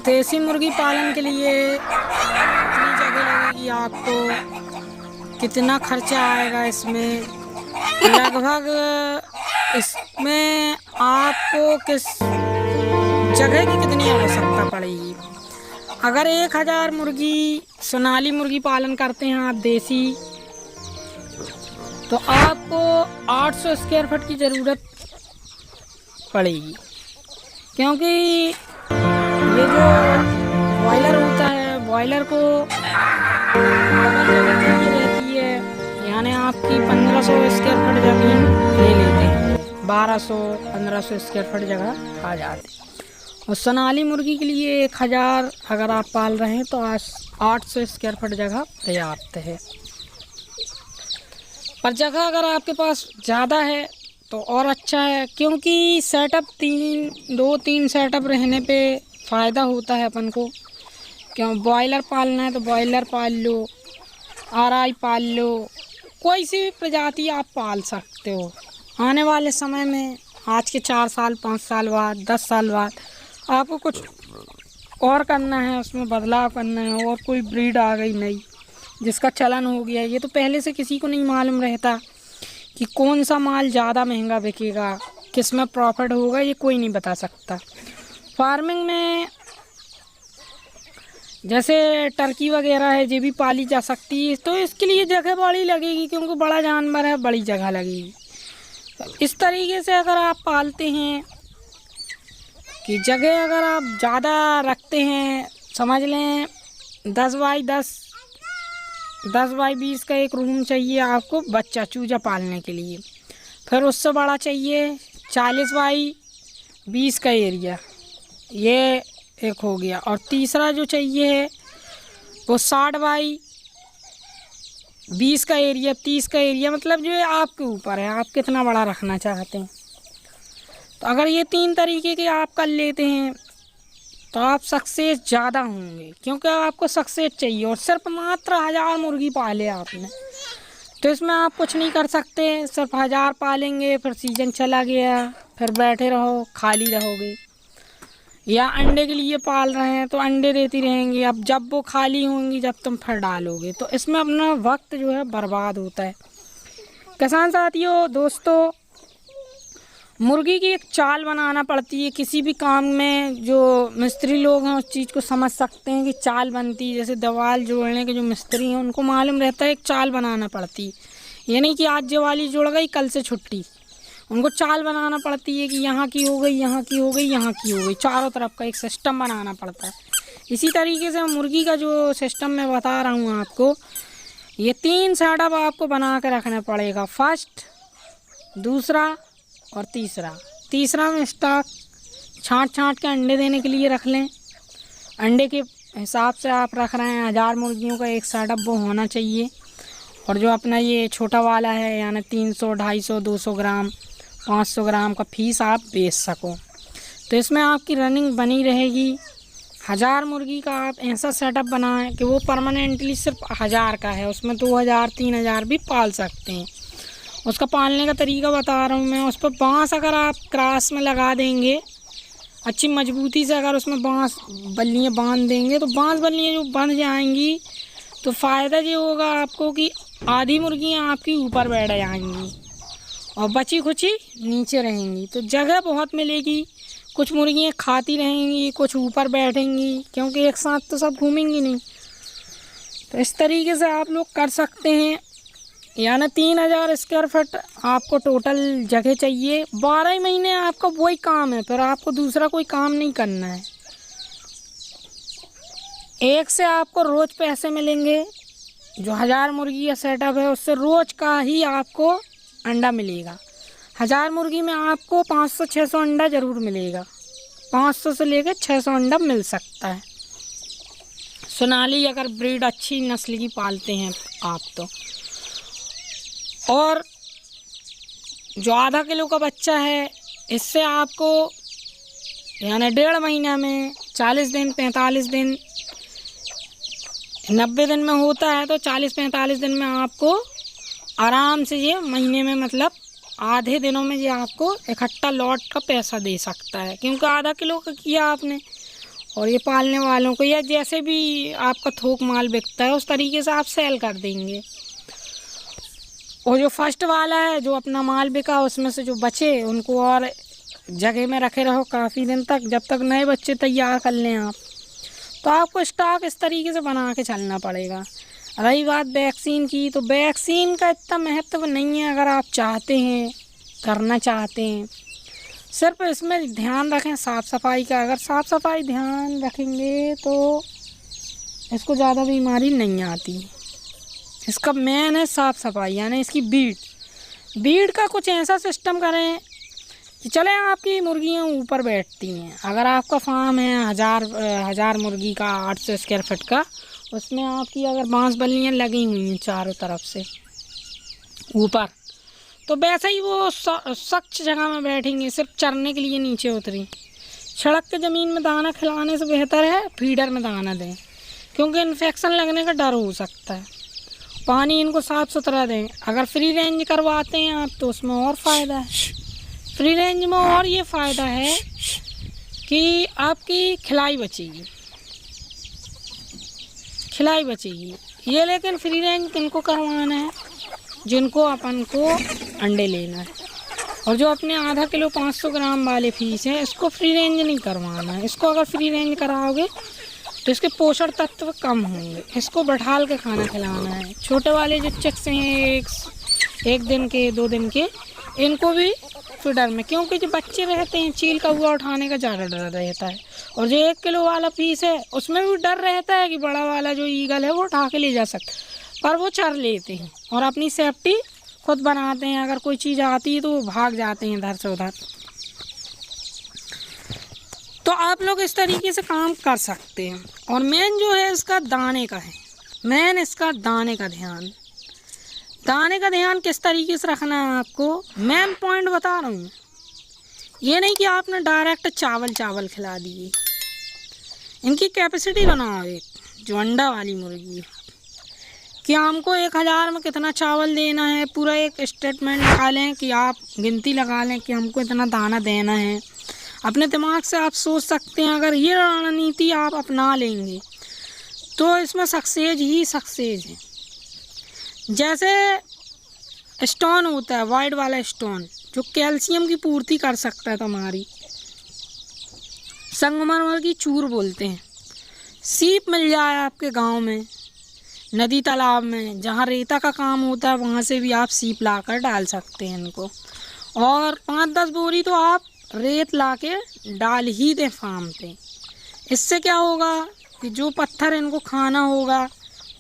देसी मुर्गी पालन के लिए कितनी जगह लगेगी आपको, कितना खर्चा आएगा इसमें, लगभग इसमें आपको किस जगह की कितनी आवश्यकता पड़ेगी। अगर 1000 मुर्गी सोनाली मुर्गी पालन करते हैं आप देसी, तो आपको 800 स्क्वायर फुट की ज़रूरत पड़ेगी, क्योंकि ये जो बॉयलर होता है, बॉयलर को डबल जगह चाहिए रहती है, यानी आपकी 1500 स्क्वायर फुट ज़मीन ले लेते हैं, 1200-1500 स्क्वायर फुट जगह आ जाती है। और सोनाली मुर्गी के लिए 1000 अगर आप पाल रहे हैं तो 800 स्क्वायर फुट जगह पर्याप्त है। पर जगह अगर आपके पास ज़्यादा है तो और अच्छा है, क्योंकि सेटअप 2-3 सेटअप रहने पे फ़ायदा होता है अपन को। क्यों बॉयलर पालना है तो बॉयलर पाल लो, आरआई पाल लो, कोई सी भी प्रजाति आप पाल सकते हो। आने वाले समय में आज के 4 साल 5 साल बाद 10 साल बाद आपको कुछ और करना है, उसमें बदलाव करना है, और कोई ब्रीड आ गई नई जिसका चलन हो गया। ये तो पहले से किसी को नहीं मालूम रहता कि कौन सा माल ज़्यादा महंगा बिकेगा, किस में प्रॉफिट होगा, ये कोई नहीं बता सकता। फार्मिंग में जैसे टर्की वगैरह है, ये भी पाली जा सकती है, तो इसके लिए जगह बड़ी लगेगी, क्योंकि बड़ा जानवर है, बड़ी जगह लगेगी। तो इस तरीके से अगर आप पालते हैं कि जगह अगर आप ज़्यादा रखते हैं, समझ लें 10 बाई 20 का एक रूम चाहिए आपको बच्चा चूजा पालने के लिए, फिर उससे बड़ा चाहिए 40 बाई 20 का एरिया, ये एक हो गया। और तीसरा जो चाहिए है वो 60 बाई 20 का एरिया, 30 का एरिया, मतलब जो है आपके ऊपर है, आप कितना बड़ा रखना चाहते हैं। तो अगर ये 3 तरीके के आप कर लेते हैं तो आप सक्सेस ज़्यादा होंगे, क्योंकि आपको सक्सेस चाहिए। और सिर्फ मात्र 1000 मुर्गी पाले आपने, तो इसमें आप कुछ नहीं कर सकते। सिर्फ 1000 पालेंगे, फिर सीजन चला गया, फिर बैठे रहो, खाली रहोगे। या अंडे के लिए पाल रहे हैं तो अंडे देती रहेंगी, अब जब वो खाली होंगी जब तुम फिर डालोगे, तो इसमें अपना वक्त जो है बर्बाद होता है। किसान साथियों, दोस्तों, मुर्गी की एक चाल बनाना पड़ती है किसी भी काम में। जो मिस्त्री लोग हैं उस चीज़ को समझ सकते हैं कि चाल बनती है। जैसे दीवार जोड़ने के जो मिस्त्री हैं उनको मालूम रहता है एक चाल बनाना पड़ती है। ये नहीं कि आज दिवाली जुड़ गई कल से छुट्टी, उनको चाल बनाना पड़ती है कि यहाँ की हो गई, यहाँ की हो गई, यहाँ की हो गई, चारों तरफ का एक सिस्टम बनाना पड़ता है। इसी तरीके से मुर्गी का जो सिस्टम मैं बता रहा हूँ आपको, ये 3 सेटअप आपको बना के रखना पड़ेगा। फर्स्ट, दूसरा और तीसरा में स्टॉक छांट के अंडे देने के लिए रख लें। अंडे के हिसाब से आप रख रहे हैं 1000 मुर्गियों का एक सेटअप वो होना चाहिए। और जो अपना ये छोटा वाला है, यानी 300, 250, 200 ग्राम, 500 ग्राम का पीस आप बेच सको, तो इसमें आपकी रनिंग बनी रहेगी। 1000 मुर्गी का आप ऐसा सेटअप बनाएं कि वो परमानेंटली सिर्फ 1000 का है, उसमें 2000, 3000 भी पाल सकते हैं। उसका पालने का तरीका बता रहा हूँ मैं। उस पर बाँस अगर आप क्रॉस में लगा देंगे, अच्छी मजबूती से अगर उसमें बाँस बल्लियाँ बांध देंगे, तो बाँस बल्लियाँ जो बन जाएंगी तो फ़ायदा ये होगा आपको कि आधी मुर्गियाँ आपकी ऊपर बैठ जाएंगी और बची खुची नीचे रहेंगी, तो जगह बहुत मिलेगी। कुछ मुर्गियाँ खाती रहेंगी, कुछ ऊपर बैठेंगी, क्योंकि एक साथ तो सब घूमेंगी नहीं। तो इस तरीके से आप लोग कर सकते हैं। यानी 3000 स्क्वायर फुट आपको टोटल जगह चाहिए। 12 महीने आपका वही काम है, फिर आपको दूसरा कोई काम नहीं करना है। एक से आपको रोज़ पैसे मिलेंगे। जो 1000 मुर्गी का सेटअप है उससे रोज़ का ही आपको अंडा मिलेगा। 1000 मुर्गी में आपको 500-600 अंडा ज़रूर मिलेगा। 500 से लेकर 600 अंडा मिल सकता है। सोनाली अगर ब्रीड अच्छी नस्ल की पालते हैं आप तो। और जो आधा किलो का बच्चा है, इससे आपको यानी 1.5 महीना में 40 दिन, 45 दिन, 90 दिन में होता है, तो 40-45 दिन में आपको आराम से ये महीने में, मतलब आधे दिनों में ये आपको इकट्ठा लॉट का पैसा दे सकता है। क्योंकि आधा किलो का किया आपने और ये पालने वालों को, या जैसे भी आपका थोक माल बिकता है उस तरीके से आप सेल कर देंगे। और जो फर्स्ट वाला है, जो अपना माल बिका उसमें से जो बचे उनको और जगह में रखे रहो काफ़ी दिन तक, जब तक नए बच्चे तैयार कर लें आप। तो आपको स्टॉक इस तरीके से बना के चलना पड़ेगा। रही बात वैक्सीन की, तो वैक्सीन का इतना महत्व नहीं है। अगर आप चाहते हैं, करना चाहते हैं, सिर्फ इसमें ध्यान रखें साफ़ सफाई का। अगर साफ़ सफाई ध्यान रखेंगे तो इसको ज़्यादा बीमारी नहीं आती। इसका मेन है साफ़ सफाई, यानी इसकी बीड का कुछ ऐसा सिस्टम करें कि चले आपकी मुर्गियाँ ऊपर बैठती हैं। अगर आपका फार्म है हज़ार मुर्गी का 800 स्क्वायर फीट का, उसमें आपकी अगर बांस बल्लियाँ लगी हुई हैं चारों तरफ से ऊपर, तो वैसे ही वो स्वच्छ जगह में बैठेंगे, सिर्फ चरने के लिए नीचे उतरी। सड़क के ज़मीन में दाना खिलाने से बेहतर है फीडर में दाना दें, क्योंकि इन्फेक्शन लगने का डर हो सकता है। पानी इनको साफ़ सुथरा दें। अगर फ्री रेंज करवाते हैं आप तो उसमें और फ़ायदा है। फ्री रेंज में और ये फ़ायदा है कि आपकी खिलाई बचेगी। ये लेकिन फ्री रेंज किनको करवाना है? जिनको अपन को अंडे लेना है, और जो अपने आधा किलो 500 ग्राम वाले फीस हैं, इसको फ्री रेंज नहीं करवाना है। इसको अगर फ्री रेंज कराओगे तो इसके पोषण तत्व कम होंगे। इसको बैठाल के खाना खिलाना है। छोटे वाले जो चिक्स हैं एक दिन के 2 दिन के, इनको भी फीडर में, क्योंकि जो बच्चे रहते हैं चील का हुआ उठाने का ज़्यादा डर रहता है। और जो 1 किलो वाला पीस है उसमें भी डर रहता है कि बड़ा वाला जो ईगल है वो उठा के ले जा सकता, पर वो चर लेते हैं और अपनी सेफ्टी खुद बनाते हैं। अगर कोई चीज़ आती है तो वो भाग जाते हैं इधर से उधर। तो आप लोग इस तरीके से काम कर सकते हैं। और मेन जो है इसका दाने का है, मेन इसका दाने का ध्यान किस तरीके से रखना है आपको, मेन पॉइंट बता रहा हूँ। ये नहीं कि आपने डायरेक्ट चावल खिला दिए। इनकी कैपेसिटी बनाओ, एक जो अंडा वाली मुर्गी है कि हमको 1000 में कितना चावल देना है, पूरा एक स्टेटमेंट निकालें कि आप गिनती लगा लें कि हमको इतना दाना देना है। अपने दिमाग से आप सोच सकते हैं। अगर ये रणनीति आप अपना लेंगे तो इसमें सक्सेस है। जैसे स्टोन होता है, वाइट वाला स्टोन जो कैल्शियम की पूर्ति कर सकता है तुम्हारी, संगमरमर की चूर बोलते हैं। सीप मिल जाए आपके गांव में, नदी तालाब में, जहाँ रेता का काम होता है वहाँ से भी आप सीप लाकर डाल सकते हैं इनको। और 5-10 बोरी तो आप रेत लाके डाल ही दें फार्म पे। इससे क्या होगा कि जो पत्थर इनको खाना होगा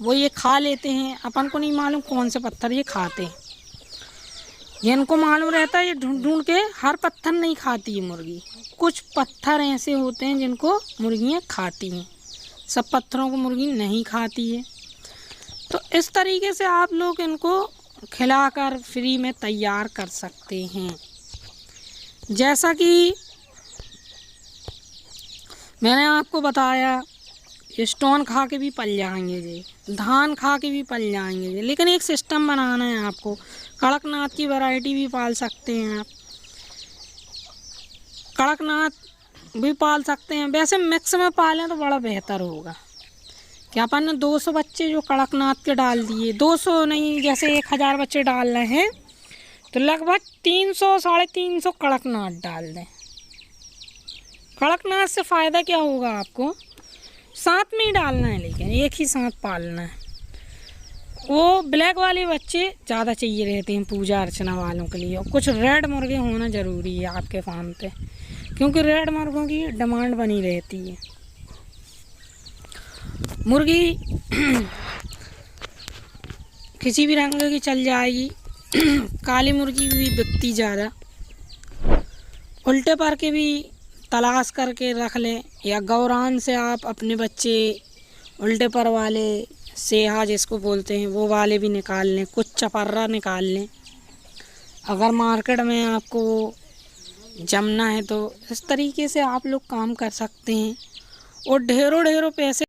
वो ये खा लेते हैं। अपन को नहीं मालूम कौन से पत्थर ये खाते हैं, ये इनको मालूम रहता है। ये ढूंढ के हर पत्थर नहीं खाती है मुर्गी। कुछ पत्थर ऐसे होते हैं जिनको मुर्गियाँ खाती हैं, सब पत्थरों को मुर्गी नहीं खाती है। तो इस तरीके से आप लोग इनको खिलाकर फ्री में तैयार कर सकते हैं। जैसा कि मैंने आपको बताया, स्टोन खा के भी पल जाएंगे जी, धान खा के भी पल जाएंगे जी, लेकिन एक सिस्टम बनाना है आपको। कड़कनाथ की वैरायटी भी पाल सकते हैं आप, कड़कनाथ भी पाल सकते हैं। वैसे मिक्स में पालें तो बड़ा बेहतर होगा। क्या अपन ने 200 बच्चे जो कड़कनाथ के डाल दिए, 200 नहीं, जैसे 1000 बच्चे डाल रहे हैं तो लगभग 300-350 कड़कनाथ डाल दें। कड़कनाथ से फ़ायदा क्या होगा आपको, साथ में ही डालना है, लेकिन एक ही साथ पालना है। वो ब्लैक वाले बच्चे ज़्यादा चाहिए रहते हैं पूजा अर्चना वालों के लिए। और कुछ रेड मुर्गे होना ज़रूरी है आपके फार्म पे, क्योंकि रेड मुर्गों की डिमांड बनी रहती है। मुर्गी किसी भी रंग की चल जाएगी। काली मुर्गी भी बिकती ज़्यादा। उल्टे पर के भी तलाश करके रख लें, या गौरान से आप अपने बच्चे उल्टे पर वाले, सेहा जिसको बोलते हैं, वो वाले भी निकाल लें। कुछ चपर्रा निकाल लें अगर मार्केट में आपको जमना है तो। इस तरीके से आप लोग काम कर सकते हैं और ढेरों पैसे